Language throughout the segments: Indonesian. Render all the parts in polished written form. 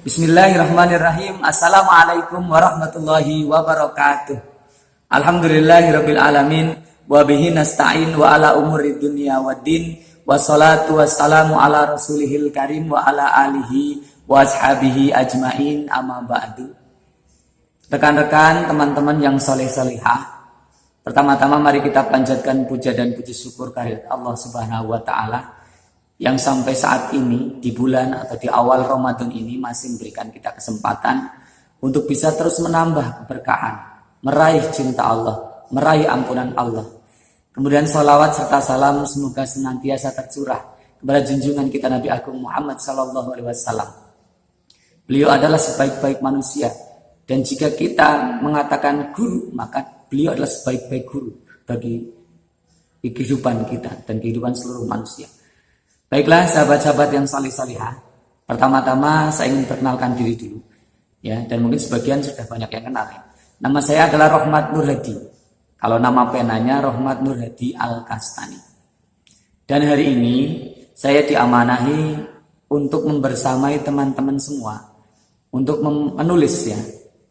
Bismillahirrahmanirrahim. Assalamualaikum warahmatullahi wabarakatuh. Alhamdulillahirabbil alamin wa bihi nasta'in wa ala umuri dunya waddin wassalatu wassalamu ala rasulihil karim wa ala alihi wa ashabihi ajmain amma ba'du. Rekan-rekan, teman-teman yang soleh-solehah, pertama-tama mari kita panjatkan puja dan puji syukur kehadirat Allah Subhanahu wa taala yang sampai saat ini di bulan atau di awal Ramadan ini masih memberikan kita kesempatan untuk bisa terus menambah keberkahan, meraih cinta Allah, meraih ampunan Allah. Kemudian salawat serta salam semoga senantiasa tercurah kepada junjungan kita Nabi Agung Muhammad SAW. Beliau adalah sebaik-baik manusia, dan jika kita mengatakan guru, maka beliau adalah sebaik-baik guru bagi kehidupan kita dan kehidupan seluruh manusia. Baiklah sahabat-sahabat yang salih-salihah, pertama-tama saya ingin perkenalkan diri dulu, ya, dan mungkin sebagian sudah banyak yang kenal. Ya. Nama saya adalah Rohmat Nur Hadi. Kalau nama penanya Rohmat Nur Hadi Al-Kastani. Dan hari ini saya diamanahi untuk membersamai teman-teman semua untuk menulis, ya,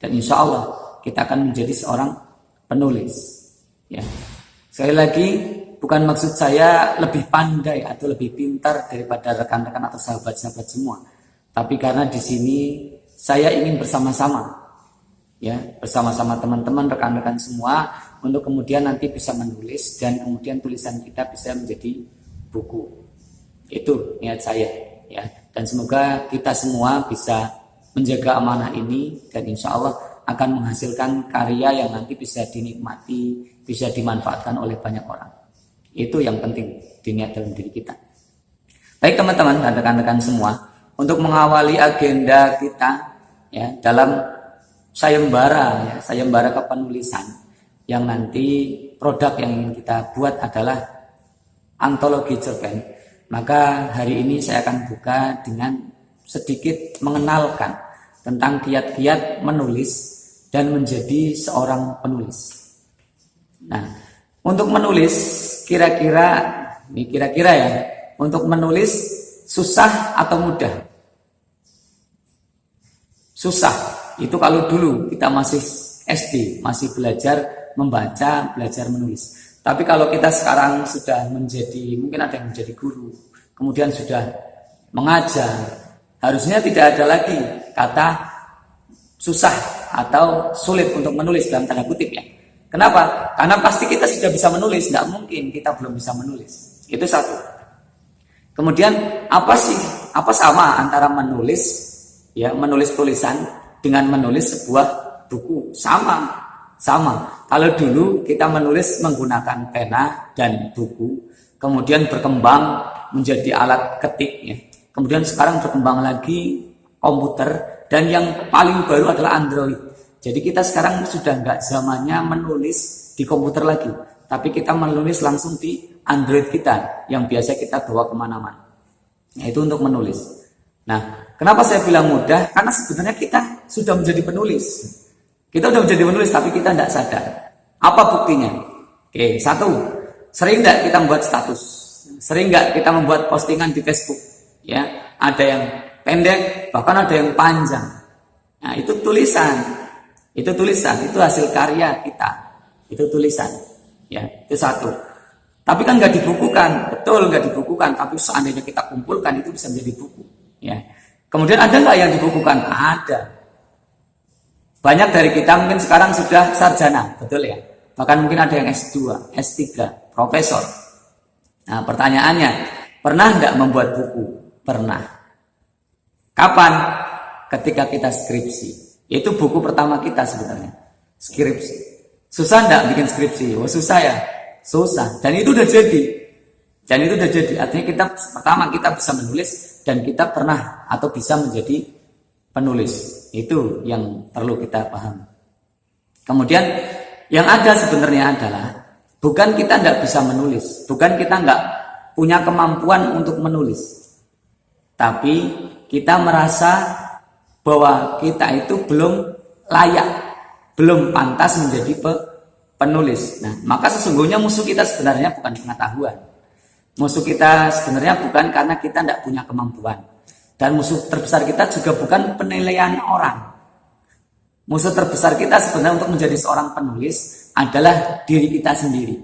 dan insya Allah kita akan menjadi seorang penulis. Ya. Sekali lagi, bukan maksud saya lebih pandai atau lebih pintar daripada rekan-rekan atau sahabat-sahabat semua. Tapi karena di sini saya ingin bersama-sama, ya, bersama-sama teman-teman, rekan-rekan semua, untuk kemudian nanti bisa menulis dan kemudian tulisan kita bisa menjadi buku. Itu niat saya, ya. Dan semoga kita semua bisa menjaga amanah ini dan insya Allah akan menghasilkan karya yang nanti bisa dinikmati, bisa dimanfaatkan oleh banyak orang. Itu yang penting diniat dalam diri kita. Baik teman-teman dan rekan-rekan semua, untuk mengawali agenda kita, ya, dalam sayembara, ya, sayembara kepenulisan, yang nanti produk yang ingin kita buat adalah antologi cerpen. Maka hari ini saya akan buka dengan sedikit mengenalkan tentang kiat-kiat menulis dan menjadi seorang penulis. Nah, untuk menulis kira-kira ya, untuk menulis susah atau mudah? Susah. Itu kalau dulu kita masih SD, masih belajar membaca, belajar menulis. Tapi kalau kita sekarang sudah menjadi, mungkin ada yang menjadi guru, kemudian sudah mengajar, harusnya tidak ada lagi kata susah atau sulit untuk menulis dalam tanda kutip, ya. Kenapa? Karena pasti kita sudah bisa menulis, nggak mungkin kita belum bisa menulis. Itu satu. Kemudian apa sama antara menulis, ya, menulis tulisan dengan menulis sebuah buku? Sama. Kalau dulu kita menulis menggunakan pena dan buku, kemudian berkembang menjadi alat ketik, ya. Kemudian sekarang berkembang lagi komputer, dan yang paling baru adalah Android. Jadi kita sekarang sudah nggak zamannya menulis di komputer lagi, tapi kita menulis langsung di Android kita yang biasa kita bawa kemana-mana. Nah, itu untuk menulis. Nah, kenapa saya bilang mudah? Karena sebenarnya kita sudah menjadi penulis. Kita sudah menjadi penulis, tapi kita tidak sadar. Apa buktinya? Oke, satu, sering nggak kita membuat status? Sering nggak kita membuat postingan di Facebook? Ya, ada yang pendek, bahkan ada yang panjang. Nah, itu tulisan. Itu hasil karya kita. Itu tulisan, ya, itu satu. Tapi kan nggak dibukukan, betul nggak dibukukan. Tapi seandainya kita kumpulkan itu bisa menjadi buku, ya. Kemudian ada nggak yang dibukukan? Ada. Banyak dari kita mungkin sekarang sudah sarjana, betul ya. Bahkan mungkin ada yang S2, S3, profesor. Nah, pertanyaannya, pernah nggak membuat buku? Pernah. Kapan? Ketika kita skripsi. Itu buku pertama kita sebenarnya, skripsi. Susah enggak bikin skripsi? Oh, susah ya? Susah. Dan itu udah jadi. Artinya pertama kita bisa menulis dan kita pernah atau bisa menjadi penulis. Itu yang perlu kita paham. Kemudian yang ada sebenarnya adalah bukan kita enggak bisa menulis, bukan kita enggak punya kemampuan untuk menulis. Tapi kita merasa bahwa kita itu belum layak, belum pantas menjadi penulis. Nah, maka sesungguhnya musuh kita sebenarnya bukan pengetahuan. Musuh kita sebenarnya bukan karena kita tidak punya kemampuan. Dan musuh terbesar kita juga bukan penilaian orang. Musuh terbesar kita sebenarnya untuk menjadi seorang penulis adalah diri kita sendiri.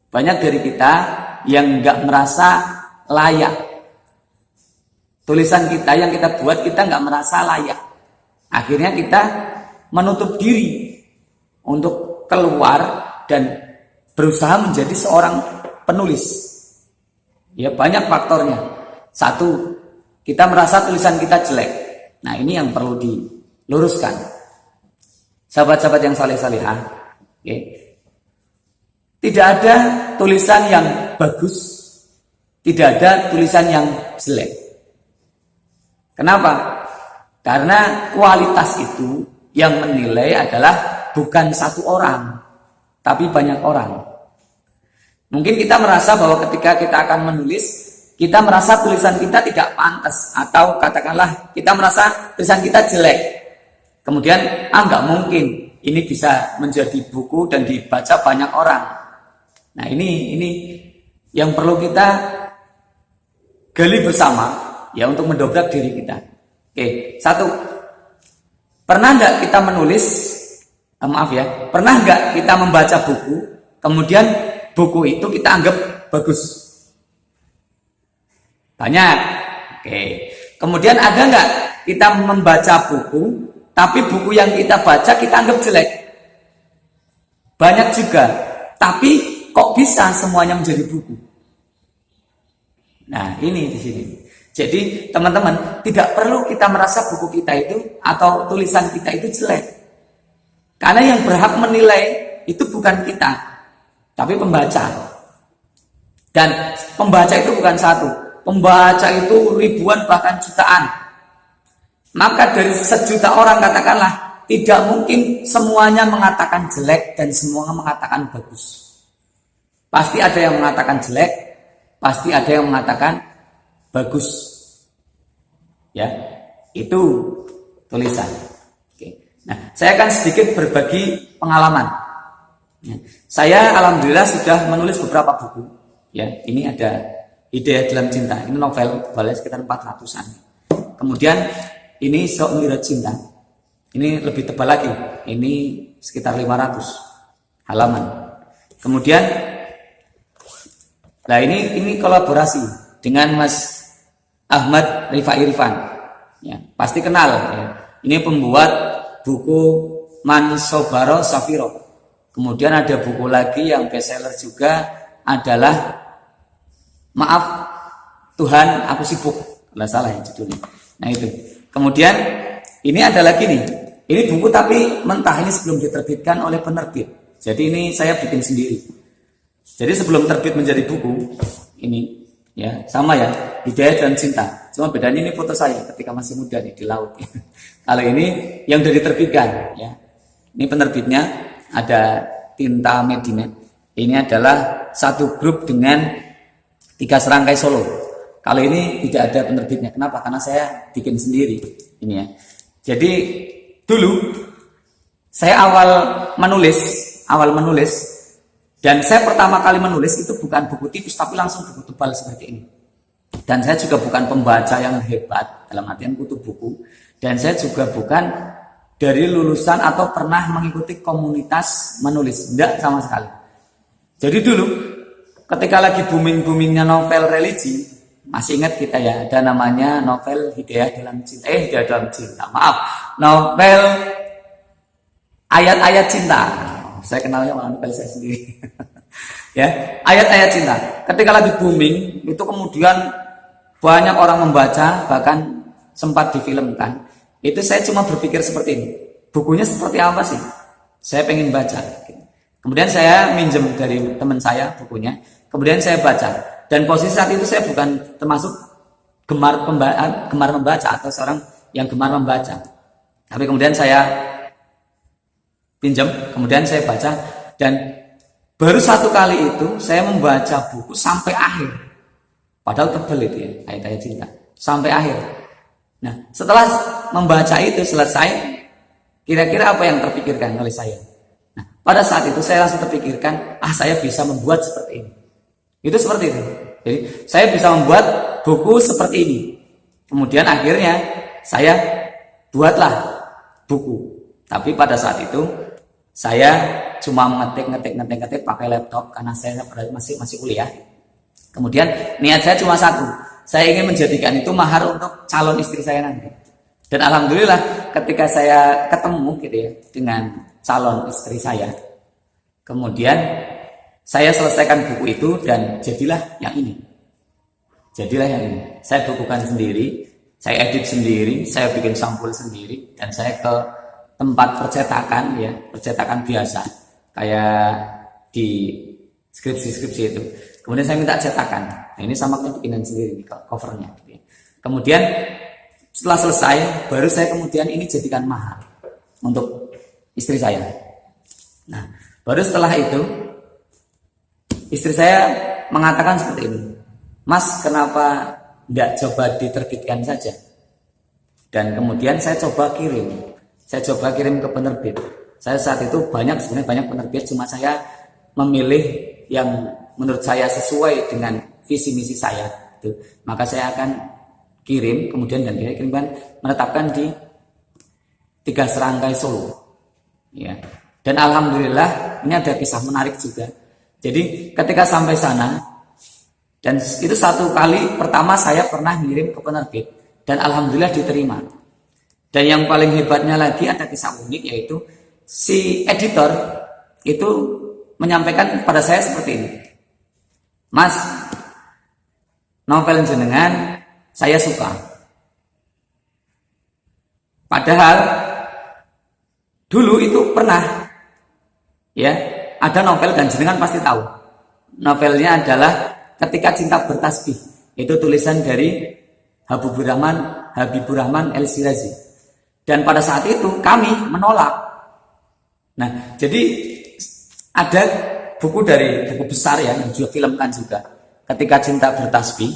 Banyak dari kita yang nggak merasa layak. Tulisan kita yang kita buat kita nggak merasa layak. Akhirnya kita menutup diri untuk keluar dan berusaha menjadi seorang penulis. Ya banyak faktornya. Satu, kita merasa tulisan kita jelek. Nah ini yang perlu diluruskan. Sahabat-sahabat yang saleh-salehah, okay. Tidak ada tulisan yang bagus, tidak ada tulisan yang jelek. Kenapa? Karena kualitas itu yang menilai adalah bukan satu orang, tapi banyak orang. Mungkin kita merasa bahwa ketika kita akan menulis, kita merasa tulisan kita tidak pantas, atau katakanlah kita merasa tulisan kita jelek. Kemudian, nggak mungkin ini bisa menjadi buku dan dibaca banyak orang. Nah ini yang perlu kita gali bersama ya untuk mendobrak diri kita. Oke, satu, pernah nggak kita menulis? Pernah nggak kita membaca buku, kemudian buku itu kita anggap bagus? Banyak. Oke. Kemudian ada nggak kita membaca buku, tapi buku yang kita baca kita anggap jelek? Banyak juga. Tapi kok bisa semuanya menjadi buku? Nah ini di sini. Jadi teman-teman, tidak perlu kita merasa buku kita itu atau tulisan kita itu jelek. Karena yang berhak menilai itu bukan kita, tapi pembaca. Dan pembaca itu bukan satu, pembaca itu ribuan bahkan jutaan. Maka dari 1 juta orang katakanlah, tidak mungkin semuanya mengatakan jelek dan semuanya mengatakan bagus. Pasti ada yang mengatakan jelek, pasti ada yang mengatakan bagus. Ya, itu tulisan. Nah, saya akan sedikit berbagi pengalaman. Ya, saya alhamdulillah sudah menulis beberapa buku. Ya, ini ada Hidayah Dalam Cinta. Ini novel, tebalnya sekitar 400-an. Kemudian ini Sok Mirat Cinta. Ini lebih tebal lagi. Ini sekitar 500 halaman. Kemudian, nah ini kolaborasi dengan Mas Ahmad Rifai Irfan. Ya, pasti kenal. Ya. Ini pembuat buku Man Sobaro Safiro. Kemudian ada buku lagi yang bestseller juga adalah Maaf Tuhan Aku Sibuk, nggak salah ya judulnya. Nah itu. Kemudian ini ada lagi nih. Ini buku tapi mentah, ini sebelum diterbitkan oleh penerbit. Jadi ini saya bikin sendiri. Jadi sebelum terbit menjadi buku ini ya sama ya, Hidayah dan Cinta. Cuma bedanya ini foto saya ketika masih muda nih di laut. Kalau ini yang sudah diterbitkan ya. Ini penerbitnya ada Tinta Medinet. Ini adalah satu grup dengan 3 serangkai solo. Kalau ini tidak ada penerbitnya. Kenapa? Karena saya bikin sendiri ini ya. Jadi dulu saya awal menulis dan saya pertama kali menulis itu bukan buku tipis tapi langsung buku tebal seperti ini. Dan saya juga bukan pembaca yang hebat dalam artian kutu buku. Dan saya juga bukan dari lulusan atau pernah mengikuti komunitas menulis. Tidak sama sekali. Jadi dulu ketika lagi booming-boomingnya novel religi, masih ingat kita ya, ada namanya novel Hidayah Dalam Cinta. Hidayah Dalam Cinta, maaf. Novel Ayat-Ayat Cinta. Saya kenalnya malah novel saya sendiri. Ya, Ayat-Ayat Cinta. Ketika lagi booming, itu kemudian banyak orang membaca, bahkan sempat difilmkan. Itu saya cuma berpikir seperti ini. Bukunya seperti apa sih? Saya pengen baca. Kemudian saya minjem dari teman saya bukunya. Kemudian saya baca. Dan posisi saat itu saya bukan termasuk gemar membaca atau seorang yang gemar membaca. Tapi kemudian saya pinjam, kemudian saya baca. Dan baru 1 kali itu saya membaca buku sampai akhir. Padahal tebal itu ya, Ayat-Ayat Cinta. Sampai akhir. Nah, setelah membaca itu selesai, kira-kira apa yang terpikirkan oleh saya? Nah, pada saat itu saya langsung terpikirkan, saya bisa membuat seperti ini. Itu seperti itu. Jadi, saya bisa membuat buku seperti ini. Kemudian akhirnya saya buatlah buku. Tapi pada saat itu saya cuma ngetik pakai laptop karena saya masih kuliah. Kemudian niat saya cuma satu, saya ingin menjadikan itu mahar untuk calon istri saya nanti. Dan alhamdulillah ketika saya ketemu gitu ya dengan calon istri saya, kemudian saya selesaikan buku itu dan jadilah yang ini. Jadilah yang ini. Saya bukukan sendiri, saya edit sendiri, saya bikin sampul sendiri, dan saya ke tempat percetakan ya, percetakan biasa kayak di skripsi itu. Kemudian saya minta cetakan. Nah, ini sama bikinan sendiri covernya. Kemudian setelah selesai, baru saya kemudian ini jadikan mahar untuk istri saya. Nah, baru setelah itu istri saya mengatakan seperti ini, Mas, kenapa tidak coba diterbitkan saja? Dan kemudian saya coba kirim ke penerbit. Saya saat itu sebenarnya banyak penerbit, cuma saya memilih yang menurut saya sesuai dengan visi misi saya. Maka saya akan kirim, kemudian dan kirimkan menetapkan di 3 Serangkai Solo. Ya. Dan alhamdulillah ini ada kisah menarik juga. Jadi ketika sampai sana, dan itu satu kali pertama saya pernah ngirim ke penerbit dan alhamdulillah diterima. Dan yang paling hebatnya lagi ada kisah unik, yaitu si editor itu menyampaikan kepada saya seperti ini, Mas, novel jenengan saya suka. Padahal dulu itu pernah ya ada novel, dan jenengan pasti tahu. Novelnya adalah Ketika Cinta Bertasbih. Itu tulisan dari Habibur Rahman El-Shirazi. Dan pada saat itu kami menolak. Nah, jadi ada buku besar ya yang juga filmkan juga, Ketika Cinta Bertasbih.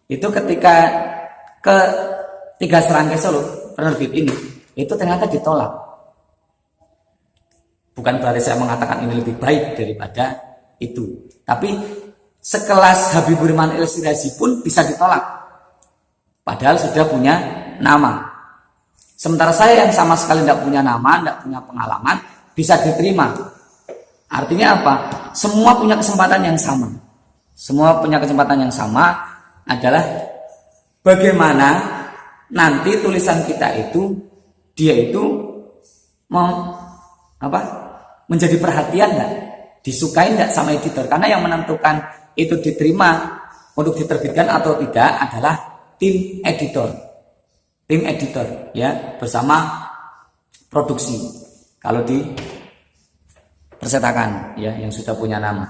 Itu ketika ke 3 Serangkai Solo penerbit ini, itu ternyata ditolak. Bukan berarti saya mengatakan ini lebih baik daripada itu, tapi sekelas Habibur Rahman El-Shirazi pun bisa ditolak, padahal sudah punya nama. Sementara saya yang sama sekali tidak punya nama, tidak punya pengalaman, bisa diterima. Artinya apa? Semua punya kesempatan yang sama. Semua punya kesempatan yang sama adalah bagaimana nanti tulisan kita itu, dia itu menjadi perhatian enggak, disukai enggak sama editor. Karena yang menentukan itu diterima untuk diterbitkan atau tidak adalah tim editor ya, bersama produksi kalau di percetakan ya yang sudah punya nama.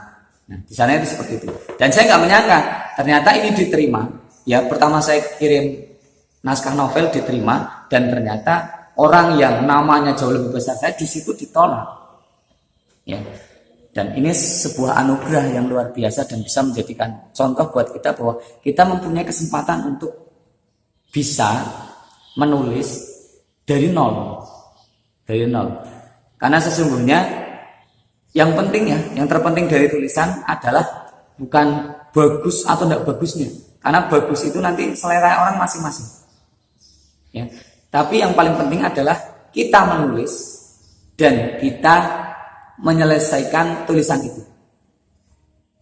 Nah, di sana itu seperti itu. Dan saya nggak menyangka ternyata ini diterima. Ya, pertama saya kirim naskah novel diterima, dan ternyata orang yang namanya jauh lebih besar saya di situ ditolak. Ya. Dan ini sebuah anugerah yang luar biasa dan bisa menjadikan contoh buat kita bahwa kita mempunyai kesempatan untuk bisa menulis dari nol. Karena sesungguhnya yang penting ya, yang terpenting dari tulisan adalah bukan bagus atau tidak bagusnya. Karena bagus itu nanti selera orang masing-masing. Ya. Tapi yang paling penting adalah kita menulis dan kita menyelesaikan tulisan itu.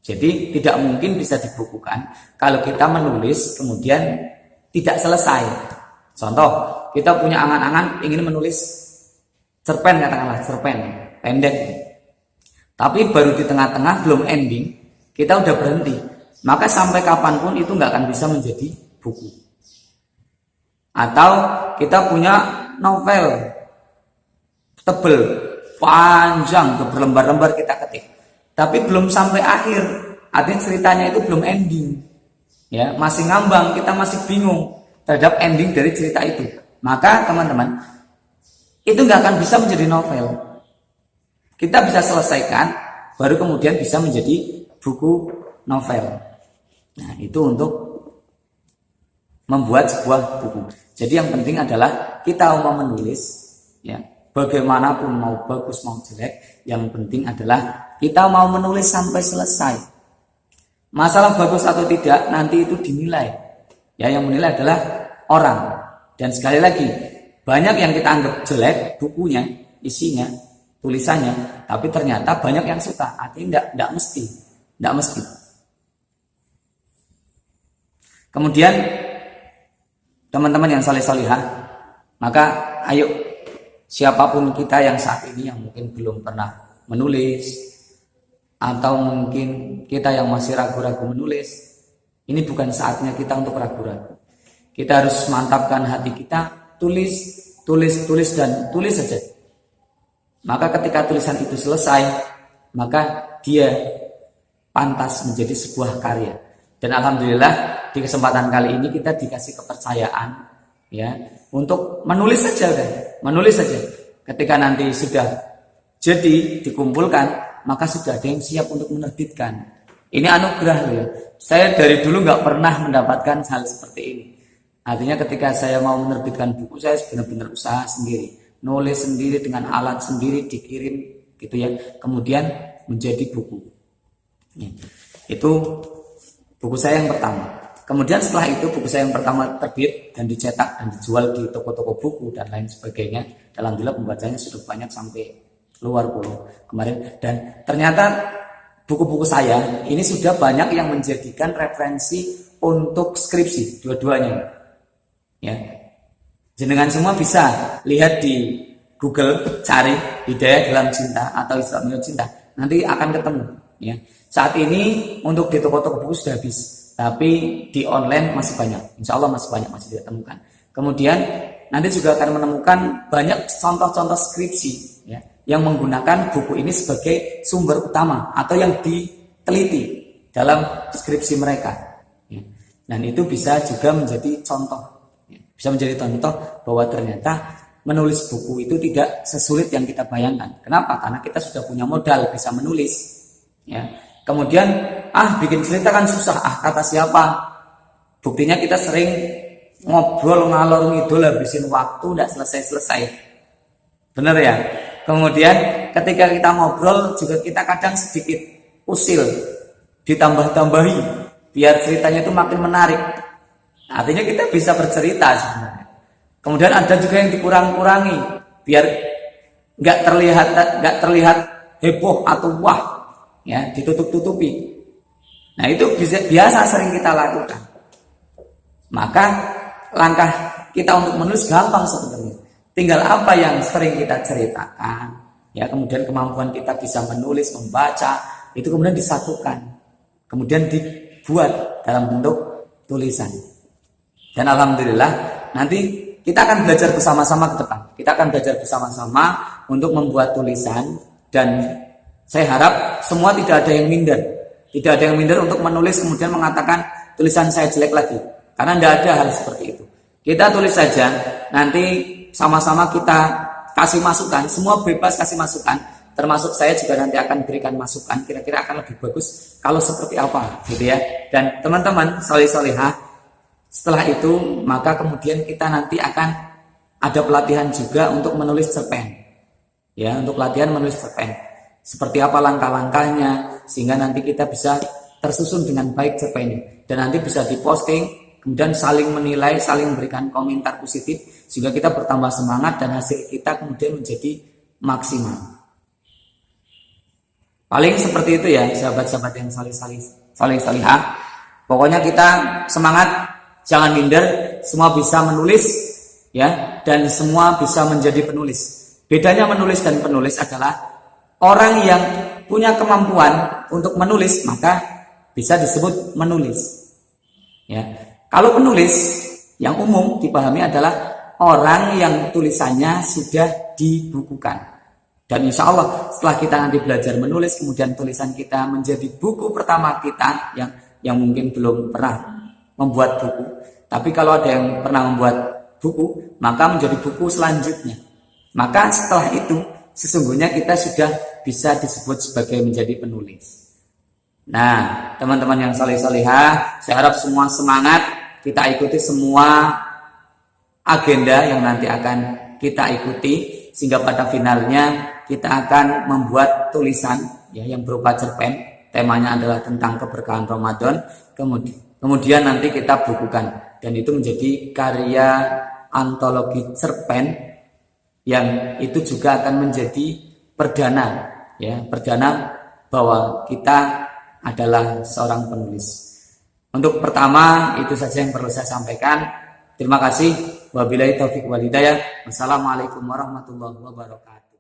Jadi tidak mungkin bisa dibukukan kalau kita menulis kemudian tidak selesai. Contoh, kita punya angan-angan ingin menulis cerpen, katakanlah cerpen pendek, tapi baru di tengah-tengah belum ending kita udah berhenti, maka sampai kapanpun itu nggak akan bisa menjadi buku. Atau kita punya novel tebel, panjang, berlembar-lembar kita ketik, tapi belum sampai akhir, artinya ceritanya itu belum ending, ya masih ngambang, kita masih bingung terhadap ending dari cerita itu. Maka teman-teman, itu nggak akan bisa menjadi novel. Kita bisa selesaikan, baru kemudian bisa menjadi buku novel. Nah, itu untuk membuat sebuah buku. Jadi yang penting adalah kita mau menulis, ya bagaimanapun mau bagus mau jelek, yang penting adalah kita mau menulis sampai selesai. Masalah bagus atau tidak nanti itu dinilai. Ya, yang menilai adalah orang. Dan sekali lagi, banyak yang kita anggap jelek bukunya, isinya, tulisannya, tapi ternyata banyak yang suka. Artinya tidak mesti, tidak mesti. Kemudian teman-teman yang saleh-salihah, maka ayo siapapun kita yang saat ini yang mungkin belum pernah menulis, atau mungkin kita yang masih ragu-ragu menulis, ini bukan saatnya kita untuk ragu-ragu. Kita harus mantapkan hati kita, tulis dan tulis saja. Maka ketika tulisan itu selesai, maka dia pantas menjadi sebuah karya. Dan alhamdulillah di kesempatan kali ini kita dikasih kepercayaan ya untuk menulis saja kan. Menulis saja. Ketika nanti sudah jadi dikumpulkan, maka sudah ada yang siap untuk menerbitkan. Ini anugerah loh ya. Saya dari dulu nggak pernah mendapatkan hal seperti ini. Artinya ketika saya mau menerbitkan buku, saya benar-benar usaha sendiri, nulis sendiri dengan alat sendiri, dikirim gitu ya, kemudian menjadi buku. Ya. Itu buku saya yang pertama. Kemudian setelah itu buku saya yang pertama terbit dan dicetak dan dijual di toko-toko buku dan lain sebagainya. Alhamdulillah pembacanya sudah banyak sampai luar pulau kemarin. Dan ternyata buku-buku saya ini sudah banyak yang menjadikan referensi untuk skripsi dua-duanya. Ya, jenengan semua bisa lihat di Google, cari Hidayah dalam Cinta atau Islam menurut Cinta, nanti akan ketemu. Ya, saat ini untuk di toko-toko buku sudah habis, tapi di online masih banyak. Insya Allah masih banyak, masih ditemukan. Kemudian nanti juga akan menemukan banyak contoh-contoh skripsi ya, yang menggunakan buku ini sebagai sumber utama atau yang diteliti dalam skripsi mereka. Ya. Dan itu bisa juga menjadi contoh. Bisa menjadi contoh bahwa ternyata menulis buku itu tidak sesulit yang kita bayangkan. Kenapa? Karena kita sudah punya modal bisa menulis. Ya. Kemudian bikin cerita kan susah. Kata siapa? Buktinya kita sering ngobrol ngalor ngidul habisin waktu tidak selesai-selesai. Benar ya? Kemudian ketika kita ngobrol juga kita kadang sedikit usil, ditambah-tambahi biar ceritanya itu makin menarik. Artinya kita bisa bercerita sebenarnya. Kemudian ada juga yang dikurang-kurangi biar nggak terlihat heboh atau wah, ya ditutup-tutupi. Nah itu biasa sering kita lakukan. Maka langkah kita untuk menulis gampang sebenarnya. Tinggal apa yang sering kita ceritakan, ya kemudian kemampuan kita bisa menulis, membaca, itu kemudian disatukan, kemudian dibuat dalam bentuk tulisan. Dan alhamdulillah nanti kita akan belajar bersama-sama ke depan. Kita akan belajar bersama-sama untuk membuat tulisan. Dan saya harap semua tidak ada yang minder. Tidak ada yang minder untuk menulis kemudian mengatakan tulisan saya jelek lagi. Karena tidak ada hal seperti itu. Kita tulis saja, nanti sama-sama kita kasih masukan. Semua bebas kasih masukan. Termasuk saya juga nanti akan berikan masukan. Kira-kira akan lebih bagus kalau seperti apa gitu ya. Dan teman-teman soleh-solehah, setelah itu maka kemudian kita nanti akan ada pelatihan juga untuk menulis cerpen. Ya, untuk pelatihan menulis cerpen. Seperti apa langkah-langkahnya sehingga nanti kita bisa tersusun dengan baik cerpennya dan nanti bisa diposting, kemudian saling menilai, saling memberikan komentar positif sehingga kita bertambah semangat dan hasil kita kemudian menjadi maksimal. Paling seperti itu ya sahabat-sahabat yang salih-salihah. Pokoknya kita semangat. Jangan minder, semua bisa menulis ya, dan semua bisa menjadi penulis. Bedanya menulis dan penulis adalah orang yang punya kemampuan untuk menulis maka bisa disebut menulis. Ya. Kalau penulis yang umum dipahami adalah orang yang tulisannya sudah dibukukan. Dan insya Allah setelah kita nanti belajar menulis, kemudian tulisan kita menjadi buku pertama kita yang mungkin belum pernah membuat buku, tapi kalau ada yang pernah membuat buku, maka menjadi buku selanjutnya. Maka setelah itu sesungguhnya kita sudah bisa disebut sebagai menjadi penulis. Nah, teman-teman yang saleh-salehah, saya harap semua semangat, kita ikuti semua agenda yang nanti akan kita ikuti sehingga pada finalnya kita akan membuat tulisan ya yang berupa cerpen. Temanya adalah tentang keberkahan Ramadan. Kemudian nanti kita bukukan. dan itu menjadi karya antologi cerpen yang itu juga akan menjadi perdana, ya, perdana bahwa kita adalah seorang penulis. Untuk pertama itu saja yang perlu saya sampaikan. Terima kasih. Wabillahi taufiq wal hidayah. Wassalamualaikum warahmatullahi wabarakatuh.